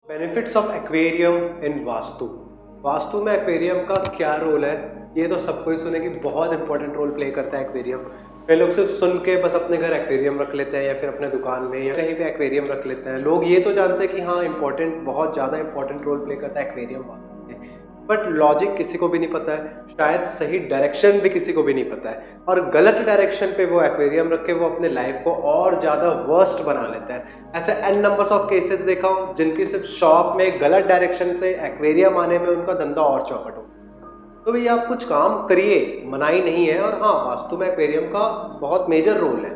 Benefits of aquarium इन वास्तु। वास्तु में aquarium का क्या रोल है, ये तो सबको ही सुने कि बहुत इंपॉर्टेंट रोल प्ले करता है एक्वेरियम। कई लोग सिर्फ सुन के बस अपने घर एक्वेरियम रख लेते हैं या फिर अपने दुकान में या कहीं पे एक्वेरियम रख लेते हैं। लोग ये तो जानते हैं कि हाँ इंपॉर्टेंट, बहुत ज़्यादा इंपॉर्टेंट रोल प्ले करता है एक्वेरियम वास्तु में, बट लॉजिक किसी को भी नहीं पता है, शायद सही डायरेक्शन भी किसी को भी नहीं पता है, और गलत डायरेक्शन पे वो एक्वेरियम रख के वो अपने लाइफ को और ज़्यादा वर्स्ट बना लेते हैं। ऐसे एन नंबर्स ऑफ केसेस देखा हूँ जिनकी सिर्फ शॉप में गलत डायरेक्शन से एक्वेरियम आने में उनका धंधा और चौपट हो। तो भैया आप कुछ काम करिए, मनाही नहीं है, और हाँ वास्तु में एक्वेरियम का बहुत मेजर रोल है।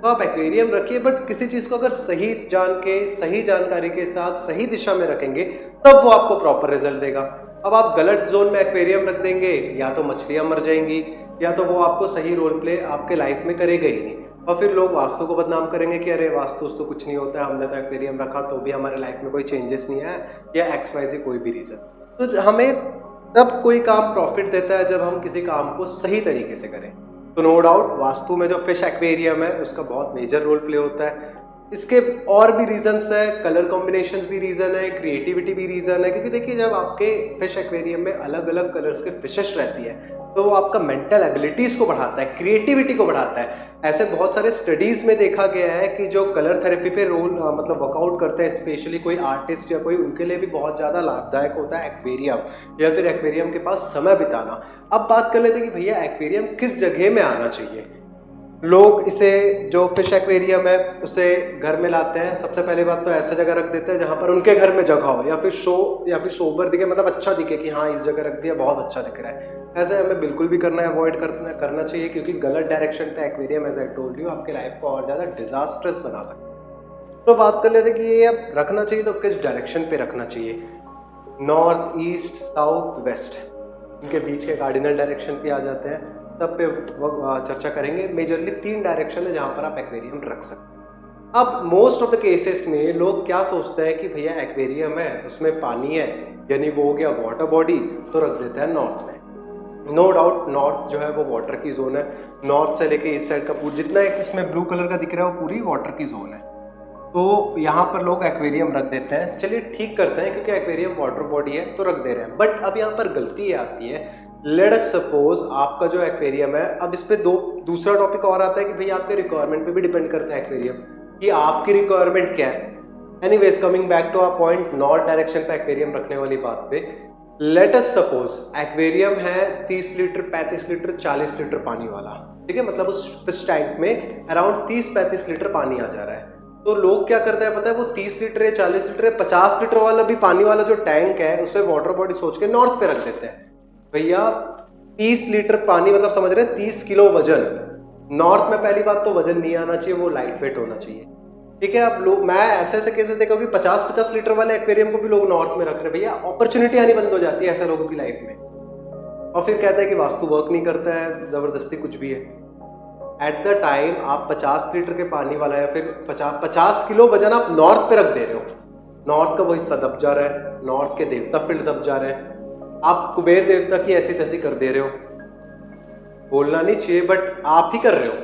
तो आप एक्वेरियम रखिए, बट किसी चीज़ को अगर सही जान के, सही जानकारी के साथ सही दिशा में रखेंगे तब वो आपको प्रॉपर रिजल्ट देगा। अब आप गलत जोन में एक्वेरियम रख देंगे, या तो मछलियां मर जाएंगी या तो वो आपको सही रोल प्ले आपके लाइफ में करेगा ही नहीं, और फिर लोग वास्तु को बदनाम करेंगे कि अरे वास्तु तो कुछ नहीं होता है, हमने तो एक्वेरियम रखा तो भी हमारे लाइफ में कोई चेंजेस नहीं आया, या XYZ कोई भी रीज़न। तो हमें तब कोई काम प्रॉफिट देता है जब हम किसी काम को सही तरीके से करें। तो नो डाउट वास्तु में जो फिश एक्वेरियम है उसका बहुत मेजर रोल प्ले होता है। इसके और भी रीजंस है, कलर कॉम्बिनेशंस भी रीजन है, क्रिएटिविटी भी रीजन है, क्योंकि देखिए जब आपके फिश एक्वेरियम में अलग अलग कलर्स के फिशेस रहती है तो वो आपका मेंटल एबिलिटीज को बढ़ाता है, क्रिएटिविटी को बढ़ाता है। ऐसे बहुत सारे स्टडीज में देखा गया है कि जो कलर थेरेपी पे रोल मतलब वर्कआउट करते हैं, स्पेशली कोई आर्टिस्ट या कोई, उनके लिए भी बहुत ज़्यादा लाभदायक होता है एक्वेरियम, या फिर एक्वेरियम के पास समय बिताना। अब बात कर लेते हैं कि भैया एक्वेरियम किस जगह में आना चाहिए। लोग इसे, जो फिश एक्वेरियम है उसे घर में लाते हैं, सबसे पहली बात तो ऐसा जगह रख देते हैं जहां पर उनके घर में जगह हो, या फिर सोबर दिखे, मतलब अच्छा दिखे कि हाँ इस जगह रख दिया बहुत अच्छा दिख रहा है। ऐसे हमें बिल्कुल भी अवॉइड करना चाहिए, क्योंकि गलत डायरेक्शन पे aquarium, as I told you, आपके लाइफ को और ज़्यादा डिजास्ट्रस बना सकता है। तो बात कर लेते हैं कि ये अब रखना चाहिए तो किस डायरेक्शन पे रखना चाहिए। नॉर्थ, ईस्ट, साउथ, वेस्ट, इनके बीच के कार्डिनल डायरेक्शन पे आ जाते हैं, सब पे चर्चा करेंगे। मेजरली 3 डायरेक्शन है जहाँ पर आप एक्वेरियम रख सकते हैं। अब मोस्ट ऑफ द केसेस में लोग क्या सोचते हैं कि भैया एक्वेरियम है उसमें पानी है, यानी वो हो गया वाटर बॉडी, तो रख देते हैं नॉर्थ में। नो डाउट नॉर्थ जो है वो वाटर की जोन है। नॉर्थ से लेके इस साइड का जितना एक इसमें ब्लू कलर का दिख रहा है वो पूरी वाटर की जोन है। तो यहाँ पर लोग एक्वेरियम रख देते हैं, चलिए ठीक करते हैं, क्योंकि एक्वेरियम वाटर बॉडी है तो रख दे रहे हैं। बट अब यहाँ पर गलती ये आती है, लेट अस सपोज आपका जो एक्वेरियम है, अब इस पे दूसरा टॉपिक और आता है कि भाई आपके रिक्वायरमेंट पे भी डिपेंड करता है एक्वेरियम, कि आपकी रिक्वायरमेंट क्या है। Anyways coming back to our point, north direction पे एक्वेरियम रखने वाली बात पे, लेट अस सपोज एक्वेरियम है 30 लीटर, 35 लीटर, 40 लीटर पानी वाला, ठीक है, मतलब उस फिश टैंक में अराउंड 30-35 लीटर पानी आ जा रहा है। तो लोग क्या करते हैं पता है, वो 30 लीटर या 40 लीटर या 50 लीटर वाला भी पानी वाला जो टैंक है उसे वाटर बॉडी सोच के नॉर्थ पे रख देते हैं। भैया 30 लीटर पानी, मतलब समझ रहे हैं 30 किलो वजन। नॉर्थ में पहली बात तो वजन नहीं आना चाहिए, वो लाइट वेट होना चाहिए, ठीक है। अब लोग, मैं ऐसे केसेस देखा कि 50-50 लीटर वाले एक्वेरियम को भी लोग नॉर्थ में रख रहे हैं। भैया अपॉर्चुनिटी आनी बंद हो जाती है ऐसे लोगों की लाइफ में, और फिर कहते हैं कि वास्तु वर्क नहीं करता है, जबरदस्ती कुछ भी है। एट द टाइम आप 50 लीटर के पानी वाला या फिर 50 किलो वजन आप नॉर्थ पे रख दे रहे हो, नॉर्थ का वो हिस्सा दब जा रहा है, नॉर्थ के देवता फील्ड दब जा रहे हैं, आप कुबेर देवता की ऐसी तैसी कर दे रहे हो। बोलना नहीं चाहिए बट आप ही कर रहे हो।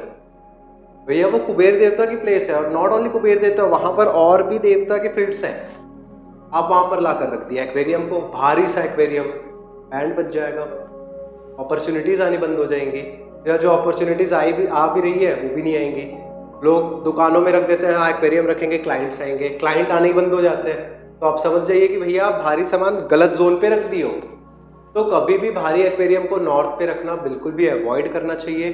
भैया वो कुबेर देवता की प्लेस है, और नॉट ओनली कुबेर देवता, वहां पर और भी देवता के फील्ड्स हैं। आप वहां पर लाकर रख दिया एक्वेरियम को, भारी सा एक्वेरियम, बैंड बच जाएगा, अपॉर्चुनिटीज आनी बंद हो जाएंगी, या जो अपॉर्चुनिटीज आ भी रही है वो भी नहीं आएंगी। लोग दुकानों में रख देते हैं, हाँ एक्वेरियम रखेंगे क्लाइंट्स आएंगे, क्लाइंट आने ही बंद हो जाते हैं। तो आप समझ जाइए कि भैया आप भारी सामान गलत जोन पे रख दिए हो। तो कभी भी भारी एक्वेरियम को नॉर्थ पे रखना बिल्कुल भी अवॉइड करना चाहिए।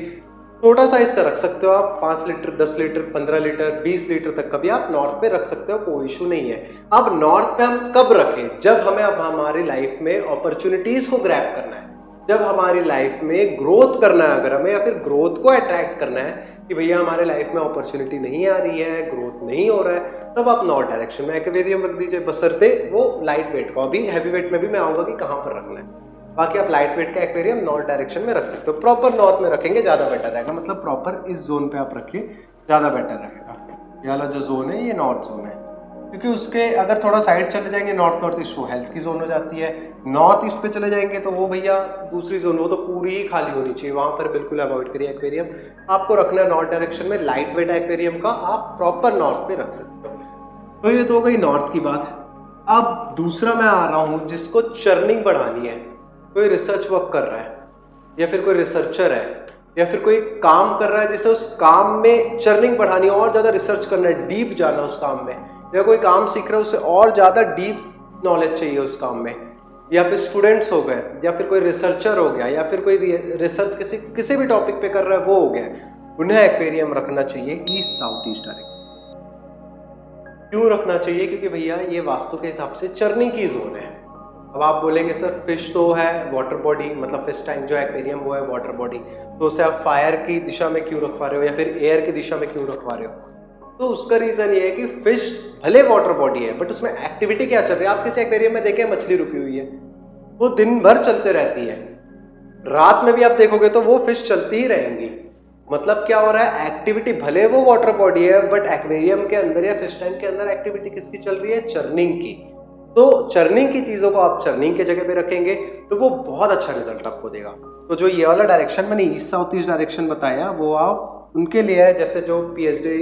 छोटा साइज का रख सकते हो आप, 5 लीटर, 10 लीटर, 15 लीटर, 20 लीटर तक का भी आप नॉर्थ पे रख सकते हो, कोई इशू नहीं है। अब नॉर्थ पे हम कब रखें, जब हमें अब हमारी लाइफ में अपॉर्चुनिटीज को ग्रैब करना है, जब हमारी लाइफ में ग्रोथ करना है, अगर हमें, या फिर ग्रोथ को अट्रैक्ट करना है कि भैया हमारे लाइफ में अपॉर्चुनिटी नहीं आ रही है, ग्रोथ नहीं हो रहा है, तब आप नॉर्थ डायरेक्शन में एक्वेरियम रख दीजिए, बशर्ते वो लाइट वेट का। अभी हैवी वेट में भी मैं आऊंगा कि कहाँ पर रखना है। बाकी आप लाइट वेट का एक्वेरियम नॉर्थ डायरेक्शन में रख सकते हो, प्रॉपर नॉर्थ में रखेंगे ज़्यादा बेटर रहेगा, मतलब प्रॉपर इस जोन पे आप रखिए, ज़्यादा बेटर रहेगा। ये वाला जो जोन है ये नॉर्थ जोन है, क्योंकि उसके अगर थोड़ा साइड चले जाएंगे नॉर्थ ईस्ट, वो हेल्थ की जोन हो जाती है। नॉर्थ ईस्ट पे चले जाएंगे तो वो भैया दूसरी जोन, वो तो पूरी ही खाली होनी चाहिए, वहां पर बिल्कुल अवॉइड करिए एक्वेरियम। आपको रखना है नॉर्थ डायरेक्शन में, लाइट वेट एक्वेरियम का आप प्रॉपर नॉर्थ पे रख सकते हो। तो ये तो हो गई नॉर्थ की बात। अब दूसरा मैं आ रहा हूँ जिसको चर्निंग बढ़ानी है। कोई रिसर्च वर्क कर रहा है या फिर कोई रिसर्चर है या फिर कोई काम कर रहा है जिसे उस काम में चर्निंग बढ़ानी है, और ज़्यादा रिसर्च करना है, डीप जाना है उस काम में, या कोई काम सीख रहा है उसे और ज़्यादा डीप नॉलेज चाहिए उस काम में, या फिर स्टूडेंट्स हो गए या फिर कोई रिसर्चर हो गया या फिर कोई रिसर्च किसी भी टॉपिक पे कर रहा है वो हो गया, उन्हें एक्वेरियम रखना चाहिए ईस्ट साउथ ईस्ट डायरेक्शन। क्यों रखना चाहिए? क्योंकि भैया ये वास्तु के हिसाब से चर्निंग की जोन है। अब आप बोलेंगे सर फिश तो है वाटर बॉडी, मतलब फिश टैंक जो एक्वेरियम वो है वाटर बॉडी, तो उसे आप फायर की दिशा में क्यों रखवा रहे हो या फिर एयर की दिशा में क्यों रखवा रहे हो? तो उसका रीजन ये है कि फिश भले वाटर बॉडी है बट उसमें एक्टिविटी क्या चल रही है। आप किसी एक्वेरियम में देखें मछली रुकी हुई है, वो दिन भर चलते रहती है, रात में भी आप देखोगे तो वो फिश चलती ही रहेंगी। मतलब क्या हो रहा है, एक्टिविटी भले वो वाटर बॉडी है बट एक्वेरियम के अंदर या फिश टैंक के अंदर एक्टिविटी किसकी चल रही है? चर्निंग की। तो चर्निंग की चीजों को आप चर्निंग के जगह पे रखेंगे तो वो बहुत अच्छा रिजल्ट आपको देगा। तो जो ये वाला डायरेक्शन मैंने ईस्ट साउथ ईस्ट डायरेक्शन बताया वो आप उनके लिए है जैसे जो पीएचडी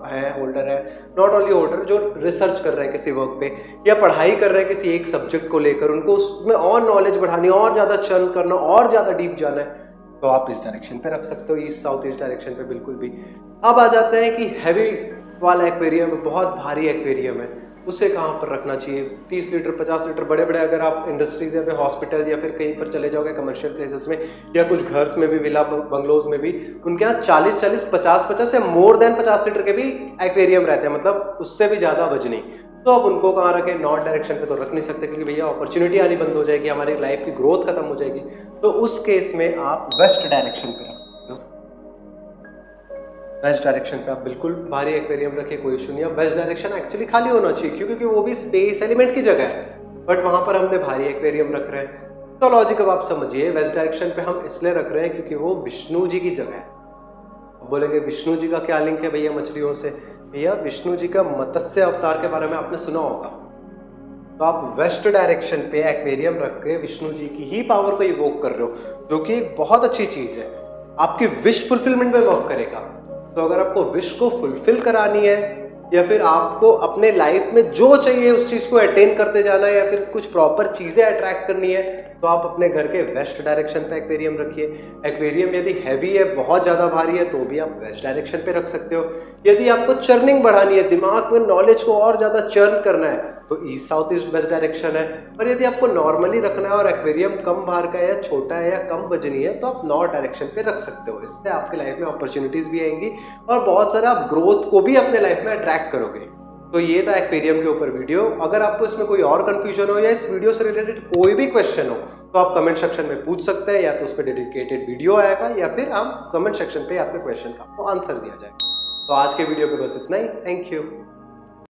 है होल्डर है, नॉट ओनली होल्डर, जो रिसर्च कर रहे हैं किसी वर्क पे या पढ़ाई कर रहे हैं किसी एक सब्जेक्ट को लेकर, उनको उसमें और नॉलेज बढ़ानी, और ज्यादा चर्न करना, और ज्यादा डीप जाना है, तो आप इस डायरेक्शन पे रख सकते हो, ईस्ट साउथ ईस्ट डायरेक्शन पे बिल्कुल भी। अब आ जाते हैं कि हैवी वाला एक्वेरियम, बहुत भारी एक्वेरियम है, उसे कहाँ पर रखना चाहिए? 30 लीटर 50 लीटर बड़े बड़े, अगर आप इंडस्ट्रीज या फिर हॉस्पिटल या फिर कहीं पर चले जाओगे कमर्शियल प्लेसेस में या कुछ घर्स में भी, विला बंगलोज में भी, उनके यहाँ 40 50 या मोर देन 50 लीटर के भी एक्वेरियम रहते हैं, मतलब उससे भी ज़्यादा वजनी। तो अब उनको कहाँ रखें? नॉर्थ डायरेक्शन पे तो रख नहीं सकते क्योंकि भैया अपॉर्चुनिटी आनी बंद हो जाएगी, हमारी लाइफ की ग्रोथ खत्म हो जाएगी। तो उस केस में आप वेस्ट डायरेक्शन पे रख सकते हो। वेस्ट डायरेक्शन पे आप बिल्कुल भारी एक्वेरियम रखिए, कोई इशू नहीं है। वेस्ट डायरेक्शन एक्चुअली खाली होना चाहिए क्योंकि वो भी स्पेस एलिमेंट की जगह है, बट वहां पर हमने भारी एक्वेरियम रख रहे हैं। तो लॉजिक अब आप समझिए, वेस्ट डायरेक्शन पे हम इसलिए रख रहे हैं क्योंकि वो विष्णु जी की जगह है। बोलेंगे विष्णु जी का क्या लिंक है भैया मछलियों से? भैया विष्णु जी का मत्स्य अवतार के बारे में आपने सुना होगा। तो आप वेस्ट डायरेक्शन पे एक्वेरियम रख के विष्णु जी की ही पावर को इवोक कर रहे हो, जो कि एक बहुत अच्छी चीज है, आपकी विश फुलफिलमेंट में वर्क करेगा। तो अगर आपको विश को फुलफिल करानी है या फिर आपको अपने लाइफ में जो चाहिए उस चीज को अटेन करते जाना है या फिर कुछ प्रॉपर चीजें अट्रैक्ट करनी है, तो आप अपने घर के वेस्ट डायरेक्शन पे एक्वेरियम रखिए। एक्वेरियम यदि हैवी है, बहुत ज्यादा भारी है, तो भी आप वेस्ट डायरेक्शन पे रख सकते हो। यदि आपको चर्निंग बढ़ानी है, दिमाग में नॉलेज को और ज्यादा चर्न करना है, तो east south east west direction है। और यदि आपको नॉर्मली रखना है और एक्वेरियम कम भार का है या छोटा है या कम वजनी है, तो आप नॉर्थ डायरेक्शन पे रख सकते हो। इससे आपके लाइफ में अपॉर्चुनिटीज भी आएंगी और बहुत सारा आप ग्रोथ को भी अपने लाइफ में अट्रैक्ट करोगे। तो ये था एक्वेरियम के ऊपर वीडियो। अगर आपको इसमें कोई और कंफ्यूजन हो या इस वीडियो से रिलेटेड कोई भी क्वेश्चन हो तो आप कमेंट सेक्शन में पूछ सकते हैं, या तो उस पर डेडिकेटेड वीडियो आएगा या फिर हम कमेंट सेक्शन पे आपके क्वेश्चन का आपको आंसर दिया जाएगा। तो आज के वीडियो पे बस इतना ही। Thank you.